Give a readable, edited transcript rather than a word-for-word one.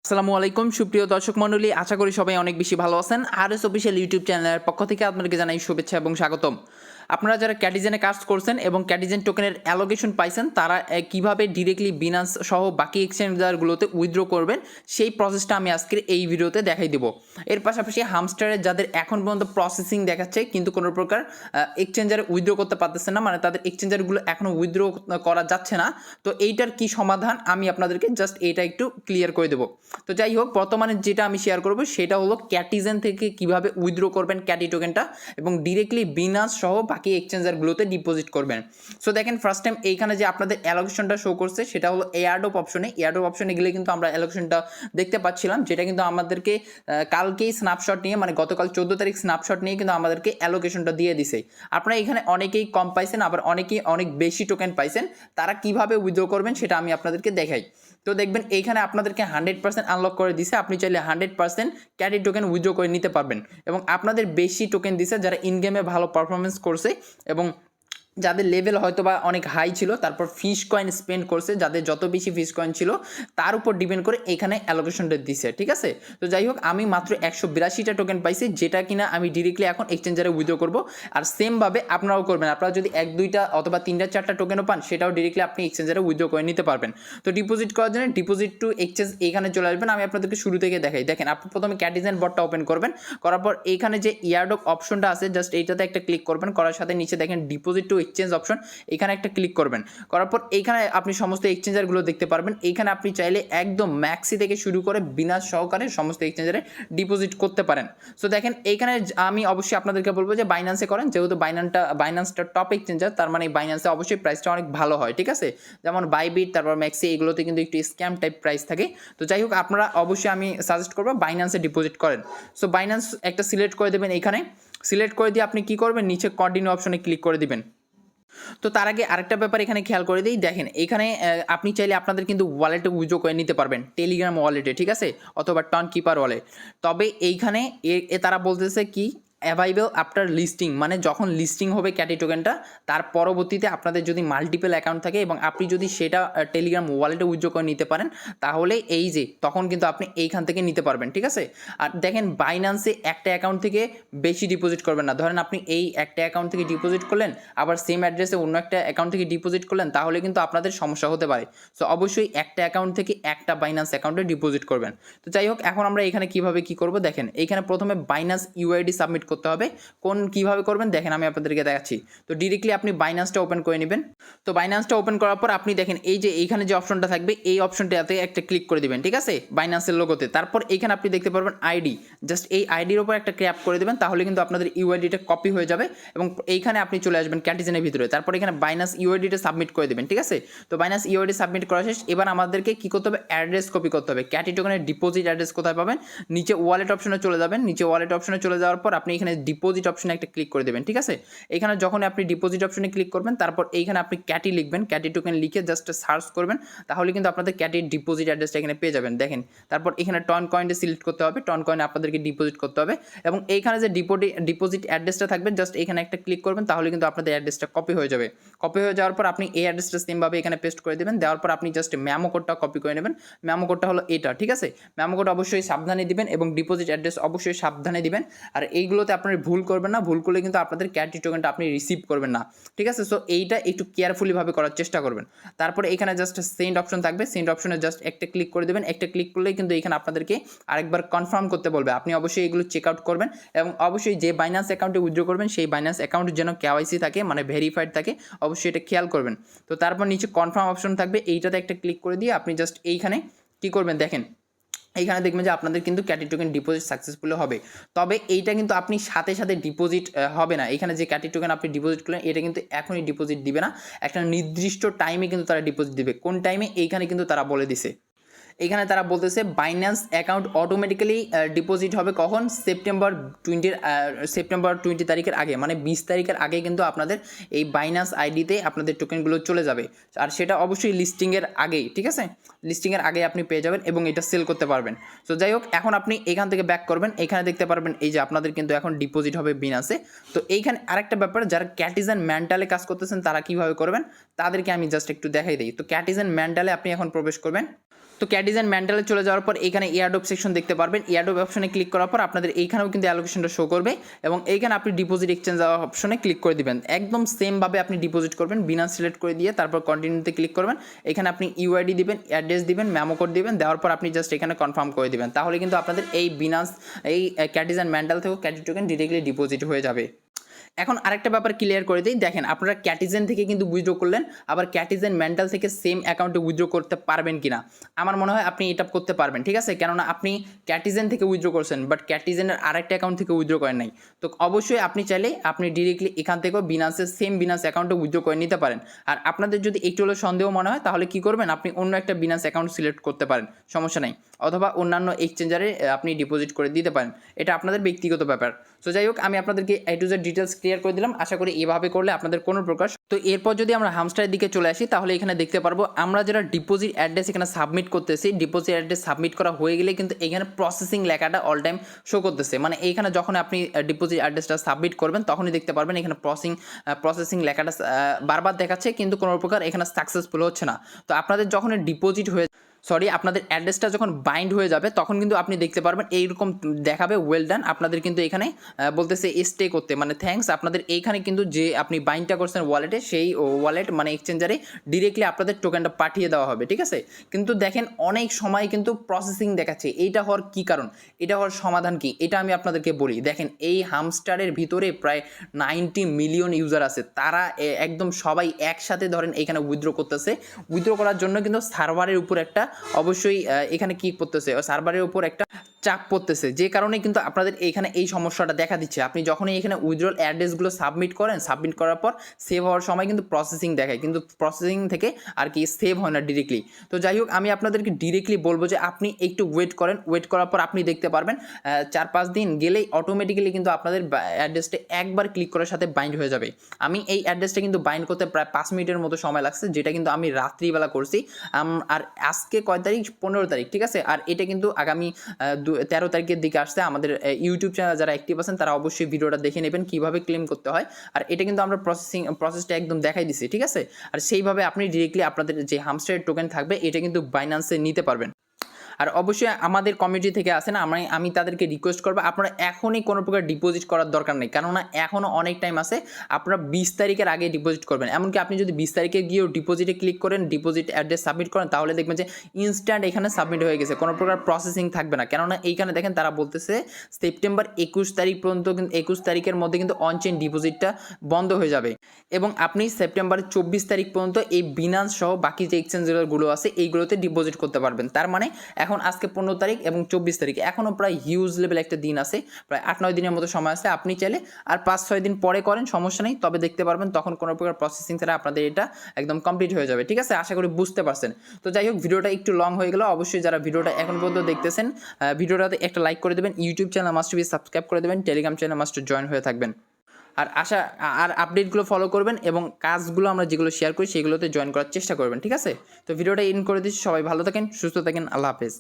আসসালামু আলাইকুম সুপ্রিয় দর্শক মণ্ডলী, আশা করি সবাই অনেক বেশি ভালো আছেন। আরএস অফিসিয়াল ইউটিউব চ্যানেলের পক্ষ থেকে আপনাদেরকে জানাই শুভেচ্ছা এবং স্বাগতম। আপনারা যারা ক্যাটিজেনে কাজ করছেন এবং ক্যাটিজেন টোকেনের অ্যালোকেশন পাইছেন, তারা কিভাবে ডিরেক্টলি বিনান্স সহ বাকি এক্সচেঞ্জারগুলোতে উইথড্র করবেন সেই প্রসেসটা আমি আজকের এই ভিডিওতে দেখাই দিব। এর পাশাপাশি হামস্টারের যাদের এখন পর্যন্ত প্রসেসিং দেখাচ্ছে কিন্তু কোনো প্রকার এক্সচেঞ্জারে উইথড্র করতে পারতেছে না, মানে তাদের এক্সচেঞ্জারগুলো এখনও উইথড্র করা যাচ্ছে না, তো এইটার কি সমাধান আমি আপনাদেরকে জাস্ট এটা একটু ক্লিয়ার করে দেবো। তো যাই হোক, বর্তমানে যেটা আমি শেয়ার করব সেটা হলো ক্যাটিজেন থেকে কিভাবে উইথড্র করবেন ক্যাটি টোকেনটা এবং ডিরেক্টলি বিনান্স সহ বাকি এক্সচেঞ্জারগুলোতে ডিপোজিট করবেন। সো দেখেন, ফার্স্ট টাইম এইখানে যে আপনাদের অ্যালোকেশনটা শো করছে সেটা হলো এয়ারড্রপ অপশনে গেলে কিন্তু আমরা অ্যালোকেশনটা দেখতে পাচ্ছিলাম, যেটা কিন্তু আমাদেরকে কালকেই স্ন্যাপশট নিয়ে, মানে গতকাল 14 তারিখ স্ন্যাপশট নিয়ে কিন্তু আমাদেরকে অ্যালোকেশনটা দিয়ে দিছে। আপনারা এখানে অনেকেই কম পাইছেন, আবার অনেকেই অনেক বেশি টোকেন পাইছেন। তারা কিভাবে উইথড্র করবেন সেটা আমি আপনাদেরকে দেখাই। তো দেখবেন এইখানে আপনাদেরকে 100% আনলক করে দিছে, আপনি চাইলে 100% ক্যাটি টোকেন উইথড্র করে নিতে পারবেন। এবং আপনাদের বেশি টোকেন দিছে যারা ইন গেমে ভালো পারফরমেন্স করছে এবং যাদের লেভেল হয়তো বা অনেক হাই ছিল, তারপর ফিশ কয়েন স্পেন্ড করছে, যাদের যত বেশি ফিশ কয়েন ছিল তার উপর ডিপেন্ড করে এখানে অ্যালোকেশনটা দিছে, ঠিক আছে। তো যাই হোক, আমি মাত্র 182টা টোকেন পাইছি, যেটা কিনা আমি ডিরেক্টলি এখন এক্সচেঞ্জারে উইথড্র করব। আর সেমভাবে আপনারাও করবেন। আপনারা যদি 1-2টা অথবা 3-4টা টোকেনও পান, সেটাও ডিরেক্টলি আপনি এক্সচেঞ্জারে উইথড্র করে নিতে পারবেন। তো ডিপোজিট করার জন্য ডিপোজিট টু এক্সচেঞ্জ এইখানে চলে আসবেন। আমি আপনাদেরকে শুরু থেকে দেখাই। দেখেন, আপনি প্রথমে ক্যাটিজেন বটটা ওপেন করবেন, করার পর এইখানে যে ইয়ারড্রপ অপশনটা আছে জাস্ট এইটাতে একটা ক্লিক করবেন, করার সাথে নিচে দেখেন ডিপোজিট টু এক্সচেঞ্জ অপশন, এখানে একটা ক্লিক করবেন। করার পর এইখানে আপনি সমস্ত এক্সচেঞ্জারগুলো দেখতে পারবেন। এইখানে আপনি চাইলে একদম ম্যাক্সি থেকে শুরু করে বিনাশ সহকারে সমস্ত এক্সচেঞ্জারে ডিপোজিট করতে পারেন। সো দেখেন, এইখানে আমি অবশ্যই আপনাদেরকে বলবো যে বাইন্যান্সে করেন, যেহেতু বাইন্যান্সটা টপ এক্সচেঞ্জার, তার মানে বাইন্যান্সে অবশ্যই প্রাইসটা অনেক ভালো হয়, ঠিক আছে। যেমন বাইবিট, তারপর ম্যাক্সি, এগুলোতে কিন্তু একটু স্ক্যাম টাইপ প্রাইস থাকে। তো যাই হোক, আপনারা অবশ্যই আমি সাজেস্ট করবো বাইন্যান্সে ডিপোজিট করেন। সো বাইন্যান্স একটা সিলেক্ট করে দেবেন, এইখানে সিলেক্ট করে দিয়ে আপনি কি করবেন, নিচে কন্টিনিউ অপশনে ক্লিক করে দিবেন। তো তার আগে আরেকটা ব্যাপার এখানে খেয়াল করে দিই। দেখেন, এখানে আপনি চাইলে আপনাদের কিন্তু ওয়ালেটে উইথড্র করে নিতে পারবেন, টেলিগ্রাম ওয়ালেটে, ঠিক আছে, অথবা টন কিপার ওয়ালেট। তবে এইখানে তারা বলতেছে কি, অ্যাভাইলেবল আফটার লিস্টিং, মানে যখন লিস্টিং হবে ক্যাটি টোকেনটা, তার পরবর্তীতে আপনাদের যদি মাল্টিপল অ্যাকাউন্ট থাকে এবং আপনি যদি সেটা টেলিগ্রাম ওয়ালেটে উইথড্র করে নিতে পারেন, তাহলে এই যে তখন কিন্তু আপনি এইখান থেকে নিতে পারবেন, ঠিক আছে। আর দেখেন, বাইন্যান্সে একটা অ্যাকাউন্ট থেকে বেশি ডিপোজিট করবেন না। ধরেন আপনি এই একটা অ্যাকাউন্ট থেকে ডিপোজিট করলেন, আবার সেম অ্যাড্রেসে অন্য একটা অ্যাকাউন্ট থেকে ডিপোজিট করলেন, তাহলে কিন্তু আপনাদের সমস্যা হতে পারে। সো অবশ্যই একটা অ্যাকাউন্ট থেকে একটা বাইন্যান্স অ্যাকাউন্টে ডিপোজিট করবেন। তো যাই হোক, এখন আমরা এখানে কিভাবে কি করব দেখেন। এইখানে প্রথমে বাইন্যান্স ইউআইডি সাবমিট করতে হবে। কিভাবে করবেন দেখেন, আমি আপনাদেরকে দেখাচ্ছি। তো ডিরেক্টলি আপনি বাইন্যান্সটা ওপেন করে নেবেন। তো বাইন্যান্সটা ওপেন করার পর আপনি দেখেন এই যে এইখানে যে অপশনটা থাকবে, এই অপশনটাতে একটা ক্লিক করে দিবেন, ঠিক আছে, বাইন্যান্সের লোগোতে। তারপর এইখানে আপনি দেখতে পারবেন আইডি, জাস্ট এই আইডির উপর একটা ক্র্যাপ করে দেবেন, তাহলে কিন্তু আপনাদের ইউআইডিটা কপি হয়ে যাবে এবং এইখানে আপনি চলে আসবেন ক্যাটিজেনের ভিতরে। তারপর এখানে বাইন্যান্স ইউআইডিটা সাবমিট করে দেবেন, ঠিক আছে। তো বাইন্যান্স ইউআইডি সাবমিট করা শেষ। এবার আমাদেরকে কি করতে হবে, অ্যাড্রেস কপি করতে হবে। ক্যাটি টোকেনের ডিপোজিট অ্যাড্রেস কোথায় পাবেন, নিচে ওয়ালেট অপশনে চলে যাবেন। নিচে ওয়ালেট অপশনে চলে যাওয়ার পর আপনি এখানে ডিপোজিট অপশনে একটা ক্লিক করে দেবেন, ঠিক আছে। এখানে যখন আপনি ডিপোজিট অপশনে ক্লিক করবেন, তারপর এইখানে আপনি ক্যাটি লিখবেন, ক্যাটি টোকেন লিখে জাস্ট সার্চ করবেন, তাহলে কিন্তু আপনাদের ক্যাটির ডিপোজিট অ্যাড্রেসটা এখানে পেয়ে যাবেন। দেখেন, তারপর এখানে টন কয়েনটা সিলেক্ট করতে হবে, টন কয়েনে আপনাদেরকে ডিপোজিট করতে হবে এবং এইখানে যে ডিপোজিট অ্যাড্রেসটা থাকবে জাস্ট এখানে একটা ক্লিক করবেন, তাহলে কিন্তু আপনাদের অ্যাড্রেসটা কপি হয়ে যাবে। কপি হয়ে যাওয়ার পর আপনি এই অ্যাড্রেসটা সেমভাবে এখানে পেস্ট করে দেবেন। দেওয়ার পর আপনি জাস্ট ম্যামো কোডটা কপি করে নেবেন। ম্যামো কোডটা হলো এটা, ঠিক আছে। ম্যামো কোড অবশ্যই সাবধানে দিবেন এবং ডিপোজিট অ্যাড্রেস অবশ্যই সাবধানে দিবেন। আর এইগুলোতে আপনারা ভুল করবেন না, ভুল করলে কিন্তু আপনাদের ক্যাটি টোকেনটা আপনি রিসিভ করবেন না, ঠিক আছে। সো এইটা একটু কেয়ারফুলিভাবে করার চেষ্টা করবেন। তারপরে এখানে জাস্ট সেন্ড অপশন থাকবে, সেন্ড অপশনে জাস্ট একটা ক্লিক করে দেবেন। একটা ক্লিক করলেই কিন্তু এখানে আপনাদেরকে আরেকবার কনফার্ম করতে বলবে। আপনি অবশ্যই এগুলো চেক আউট করবেন এবং অবশ্যই যে বাইন্যান্স অ্যাকাউন্টে উইথড্র করবেন সেই বাইন্যান্স অ্যাকাউন্ট যেন কেওয়াইসি থাকে, মানে ভেরিফাইড থাকে, অবশ্যই এটা খেয়াল করবেন। তো তারপর নিচে কনফার্ম অপশন থাকবে, এইটাতে একটা ক্লিক করে দিয়ে আপনি জাস্ট এইখানে কি করবেন দেখেন, এইখানে দেখবেন যে আপনাদের কিন্তু ক্যাটি টোকেন ডিপোজিট সাকসেসফুল হবে। তবে এইটা কিন্তু আপনি সাথে সাথে ডিপোজিট হবে না। এখানে যে ক্যাটি টোকেন আপনি ডিপোজিট করলেন, এটা কিন্তু এখনই ডিপোজিট দিবে না, একটা নির্দিষ্ট টাইমে কিন্তু তারা ডিপোজিট দিবে। কোন টাইমে, এইখানে কিন্তু তারা বলে দিছে। এখানে তারা বলতেছে বাইন্যান্স অ্যাকাউন্ট অটোমেটিক্যালি ডিপোজিট হবে কখন, সেপ্টেম্বর 20 তারিখের আগে, মানে 20 তারিখের আগে কিন্তু আপনাদের এই বাইন্যান্স আইডিতে আপনাদের টোকেনগুলো চলে যাবে। আর সেটা অবশ্যই লিস্টিংয়ের আগেই, ঠিক আছে, লিস্টিংয়ের আগে আপনি পেয়ে যাবেন এবং এটা সেল করতে পারবেন। তো যাই হোক, এখন আপনি এখান থেকে ব্যাক করবেন, এখানে দেখতে পারবেন এই যে আপনাদের কিন্তু এখন ডিপোজিট হবে বিনান্সে। তো এইখানে আরেকটা ব্যাপার, যারা ক্যাটিজেন মেন্টালে কাজ করতেছেন তারা কীভাবে করবেন তাদেরকে আমি জাস্ট একটু দেখাই দিই। তো ক্যাটিজেন মেন্টালে আপনি এখন প্রবেশ করবেন। তো ক্যাটিজেন মেন্টালে চলে যাওয়ার পর এখানে এয়ারড্রপ সেকশন দেখতে পারবেন। এয়ারড্রপ অপশনে ক্লিক করার পর আপনাদের এইখানেও কিন্তু অ্যালোকেশনটা শো করবে এবং এইখানে আপনি ডিপোজিট এক্সচেঞ্জ অপশনে ক্লিক করে দিবেন। একদম সেমভাবে আপনি ডিপোজিট করবেন। বিনান্স সিলেক্ট করে দিয়ে তারপর কন্টিনিউতে ক্লিক করবেন। এখানে আপনি ইউআইডি দিবেন, অ্যাড্রেস দিবেন, মেমো কোড দিবেন, দেওয়ার পর আপনি জাস্ট এখানে কনফার্ম করে দিবেন। তাহলে কিন্তু আপনাদের এই বিনান্স এই ক্যাটিজেন মেন্টাল থেকেও ক্যাটি টোকেন ডিরেক্টলি ডিপোজিট হয়ে যাবে। এখন আরেকটা ব্যাপার ক্লিয়ার করে দিই, দেখেন আপনারা ক্যাটিজেন থেকে কিন্তু উইথড্র করলেন, আবার ক্যাটিজেন মেন্টাল থেকে সেম অ্যাকাউন্টে উইথড্র করতে পারবেন কিনা? আমার মনে হয় আপনি এটা করতে পারবেন, ঠিক আছে? কেননা আপনি ক্যাটিজেন থেকে উইথড্র করছেন বাট ক্যাটিজেনের আরেকটা অ্যাকাউন্ট থেকে উইথড্র করেন নাই। তো অবশ্যই আপনি চাইলে আপনি ডিরেক্টলি এখান থেকেও বিনান্সের সেম বিনান্স অ্যাকাউন্টে উইথড্র করে নিতে পারেন। আর আপনাদের যদি একটু হলো সন্দেহ মনে হয় তাহলে কি করবেন, আপনি অন্য একটা বিনান্স অ্যাকাউন্ট সিলেক্ট করতে পারেন, সমস্যা নেই, অথবা অন্যান্য এক্সচেঞ্জারে আপনি ডিপোজিট করে দিতে পারেন, এটা আপনাদের ব্যক্তিগত ব্যাপার। তো যাই হোক, আমি আপনাদেরকে এ টু জেড ডিটেলস ক্লিয়ার করে দিলাম। আশা করি এভাবে করলে আপনাদের কোনো প্রকার। তো এরপর যদি আমরা হামস্টারের দিকে চলে আসি তাহলে এখানে দেখতে পারবো আমরা যারা ডিপোজিট অ্যাড্রেস এখানে সাবমিট করতেছি, ডিপোজিট অ্যাড্রেস সাবমিট করা হয়ে গেলে কিন্তু এখানে প্রসেসিং লেখাটা অল টাইম শো করতেছে। মানে এইখানে যখন আপনি ডিপোজিট অ্যাড্রেসটা সাবমিট করবেন তখনই দেখতে পারবেন এখানে প্রসেসিং লেখাটা বারবার দেখাচ্ছে কিন্তু কোনো প্রকার এখানে সাকসেসফুল হচ্ছে না। তো আপনাদের যখন ডিপোজিট হয়ে আপনাদের অ্যাড্রেসটা যখন বাইন্ড হয়ে যাবে তখন কিন্তু আপনি দেখতে পারবেন এইরকম দেখাবে ওয়েল ডান। আপনাদের কিন্তু এখানে বলতেছে স্টে করতে, মানে থ্যাঙ্কস। আপনাদের এইখানে কিন্তু যে আপনি বাইন্ডটা করছেন ওয়ালেটে, সেই ওয়ালেট মানে এক্সচেঞ্জারে ডিরেক্টলি আপনাদের টোকেনটা পাঠিয়ে দেওয়া হবে, ঠিক আছে? কিন্তু দেখেন অনেক সময় কিন্তু প্রসেসিং দেখাচ্ছে। এইটা হওয়ার কী কারণ, এটা হওয়ার সমাধান কি, এটা আমি আপনাদেরকে বলি। দেখেন এই হামস্টারের ভিতরে প্রায় 90 মিলিয়ন ইউজার আছে, তারা একদম সবাই একসাথে ধরেন এখানে উইথড্র করতেছে। উইথড্র করার জন্য কিন্তু সার্ভারের উপর একটা অবশ্যই এখানে কি করতেছে, সার্ভারের উপর একটা চাপ পড়তেছে, যে কারণে কিন্তু আপনাদের এইখানে এই সমস্যাটা দেখা দিচ্ছে। আপনি যখনই এখানে উইথড্রল অ্যাড্রেসগুলো সাবমিট করেন, সাবমিট করার পর সেভ হওয়ার সময় কিন্তু প্রসেসিং দেখায়, কিন্তু প্রসেসিং থেকে আর কি সেভ হয় না ডিরেক্টলি। তো যাই হোক, আমি আপনাদেরকে ডিরেক্টলি বলবো যে আপনি একটু ওয়েট করেন। ওয়েট করার পর আপনি দেখতে পারবেন 4-5 দিন গেলেই অটোমেটিক্যালি কিন্তু আপনাদের অ্যাড্রেসটা একবার ক্লিক করার সাথে বাইন্ড হয়ে যাবে। আমি এই অ্যাড্রেসটা কিন্তু বাইন্ড করতে প্রায় 5 মিনিটের মতো সময় লাগছে, যেটা কিন্তু আমি রাত্রিবেলা করছি। আর আজকে কয় তারিখ, 15 তারিখ, ঠিক আছে? আর এটা কিন্তু আগামী 13 তারিখের দিকে আসছে। আমাদের ইউটিউব চ্যানেল যারা অ্যাক্টিভ আছেন তারা অবশ্যই ভিডিওটা দেখে নেবেন কীভাবে ক্লেম করতে হয়। আর এটা কিন্তু আমরা প্রসেসটা একদম দেখাই দিছি, ঠিক আছে? আর সেইভাবে আপনি ডিরেক্টলি আপনাদের যে হামস্টারের টোকেন থাকবে এটা কিন্তু বাইন্যান্সে নিতে পারবেন। আর অবশ্যই আমাদের কমিউনিটি থেকে আসেন, আমি তাদেরকে রিকোয়েস্ট করবো আপনারা এখনই কোনো প্রকার ডিপোজিট করার দরকার নেই, কেননা এখনও অনেক টাইম আছে। আপনারা 20 তারিখের আগে ডিপোজিট করবেন। এমনকি আপনি যদি 20 তারিখে গিয়েও ডিপোজিটে ক্লিক করেন, ডিপোজিট অ্যাড্রেস সাবমিট করেন, তাহলে দেখবেন যে ইনস্ট্যান্ট এখানে সাবমিট হয়ে গেছে, কোনো প্রকার প্রসেসিং থাকবে না। কেননা এইখানে দেখেন তারা বলতেছে সেপ্টেম্বর 21 তারিখ পর্যন্ত, কিন্তু 21 তারিখের মধ্যে কিন্তু অনচেইন ডিপোজিটটা বন্ধ হয়ে যাবে এবং আপনি সেপ্টেম্বর 24 তারিখ পর্যন্ত এই বিনান্স সহ বাকি যে এক্সচেঞ্জগুলো আছে এইগুলোতে ডিপোজিট করতে পারবেন। তার মানে এখন আজকে 15 তারিখ এবং 24 তারিখ, এখনও প্রায় হিউজ লেভেল একটা দিন আছে, প্রায় 8-9 দিনের মতো সময় আছে। আপনি চাইলে আর 5-6 দিন পরে করেন, সমস্যা নেই, তবে দেখতে পারবেন তখন কোনো প্রকার প্রসেসিং ছাড়া আপনাদের এটা একদম কমপ্লিট হয়ে যাবে, ঠিক আছে? আশা করি বুঝতে পারছেন। তো যাই হোক, ভিডিওটা একটু লং হয়ে গেল। অবশ্যই যারা ভিডিওটা এখন পর্যন্ত দেখতেছেন, ভিডিওটাতে একটা লাইক করে দেবেন, YouTube channel must be subscribe করে দেবেন, টেলিগ্রাম চ্যানেল মাস্ট জয়েন হয়ে থাকবেন। আর আপডেটগুলো ফলো করবেন এবং কাজগুলো আমরা যেগুলো শেয়ার করি সেগুলোতে জয়েন করার চেষ্টা করবেন, ঠিক আছে? তো ভিডিওটা এন্ড করে দিচ্ছি। সবাই ভালো থাকেন, সুস্থ থাকেন, আল্লাহ হাফেজ।